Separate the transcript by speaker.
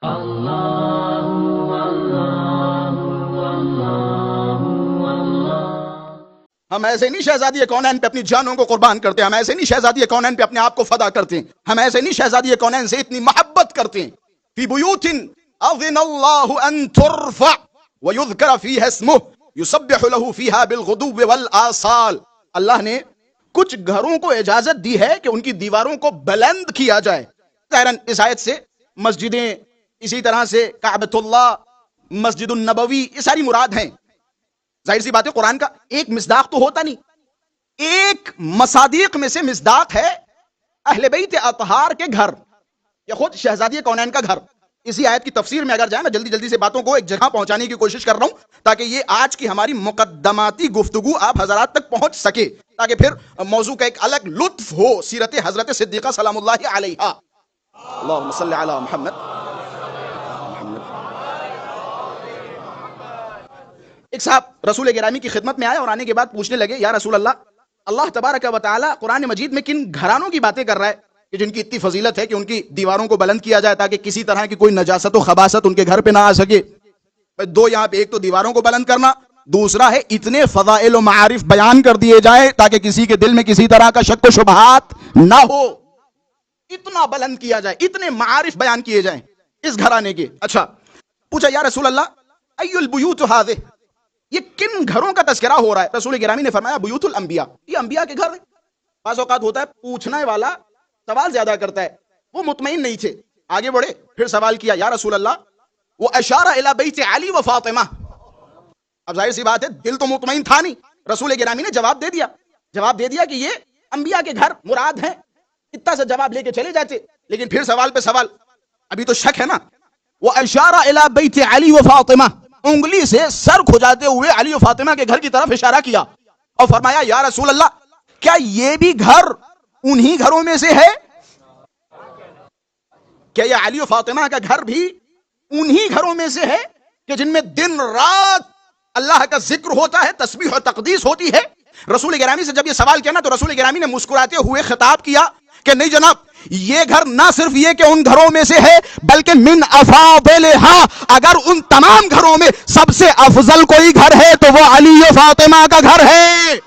Speaker 1: ہم ایسے نہیں شہزادی کونین پہ اپنی جانوں کو قربان کرتے ہیں، ہم ایسے نہیں شہزادی کونین پہ اپنے آپ کو فدا کرتے ہیں، ہم ایسے نہیں شہزادی کونین سے اتنی محبت کرتے ہیں۔ فی بیوت اذن اللہ ان ترفع ویذکر فیہا اسمہ یسبح لہ فیہا بالغدو والآصال۔ اللہ نے کچھ گھروں کو اجازت دی ہے کہ ان کی دیواروں کو بلند کیا جائے۔ ظاہراً اس آیت سے مسجدیں، اسی طرح سے کعبۃ اللہ، مسجد النبوی، یہ ساری مراد ہیں۔ ظاہر سی بات ہے قرآن کا ایک مصداق تو ہوتا نہیں، ایک مصادیق میں سے مصداق ہے اہل بیت اطہار کے گھر یا خود شہزادی کونین کا گھر۔ اسی آیت کی تفسیر میں اگر جائیں، میں جلدی سے باتوں کو ایک جگہ پہنچانے کی کوشش کر رہا ہوں تاکہ یہ آج کی ہماری مقدماتی گفتگو آپ حضرات تک پہنچ سکے، تاکہ پھر موضوع کا ایک الگ لطف ہو سیرت حضرت صدیقہ سلام اللہ علیہا۔ اللہم صلی علی محمد۔ ایک صاحب رسول گرامی کی خدمت میں آئے اور آنے کے بعد پوچھنے لگے، یا رسول اللہ تبارک و تعالی قرآن مجید میں کن گھرانوں کی باتیں کر رہا ہے کہ جن کی اتنی فضیلت ہے کہ ان کی دیواروں کو بلند کیا جائے تاکہ کسی طرح کی کوئی نجاست و خباثت ان کے گھر پہ نہ آ سکے؟ دو یہاں پہ، ایک تو دیواروں کو بلند کرنا، دوسرا ہے اتنے فضائل و معارف بیان کر دیے جائے تاکہ کسی کے دل میں کسی طرح کا شک و شبہات نہ ہو، اتنا بلند کیا جائے، اتنے معارف بیان کیے جائیں اس گھرانے کے۔ اچھا پوچھا، یا رسول اللہ ای البیوت ہذہ، یہ کن گھروں کا تذکرہ ہو رہا ہے؟ رسول گرامی نے فرمایا بیوت الانبیاء، یہ انبیاء کے گھر ہیں۔ بعض اوقات ہوتا ہے پوچھنے والا سوال زیادہ کرتا ہے، وہ مطمئن نہیں تھے، آگے بڑھے، پھر سوال کیا، یا رسول اللہ وہ اشارہ الی بیت علی و فاطمہ۔ اب ظاہر سی بات ہے دل تو مطمئن تھا نہیں، رسول گرامی نے جواب دے دیا کہ یہ انبیاء کے گھر مراد ہیں۔ اتنا سا جواب لے کے چلے جاتے، لیکن پھر سوال پہ سوال، ابھی تو شک ہے نا۔ وہ اشارہ الی بیت علی و فاطمہ، انگلی سے سر کھجاتے ہوئے علی و فاطمہ کے گھر کی طرف اشارہ کیا اور فرمایا، یا رسول اللہ کیا یہ بھی گھر انہی گھروں میں سے ہے؟ کیا یہ علی و فاطمہ کا گھر بھی انہی گھروں میں سے ہے کہ جن میں دن رات اللہ کا ذکر ہوتا ہے، تسبیح و تقدیس ہوتی ہے؟ رسول گرامی سے جب یہ سوال کیا نا تو رسول گرامی نے مسکراتے ہوئے خطاب کیا کہ نہیں جناب، یہ گھر نہ صرف یہ کہ ان گھروں میں سے ہے بلکہ من افاضلہا، اگر ان تمام گھروں میں سب سے افضل کوئی گھر ہے تو وہ علی و فاطمہ کا گھر ہے۔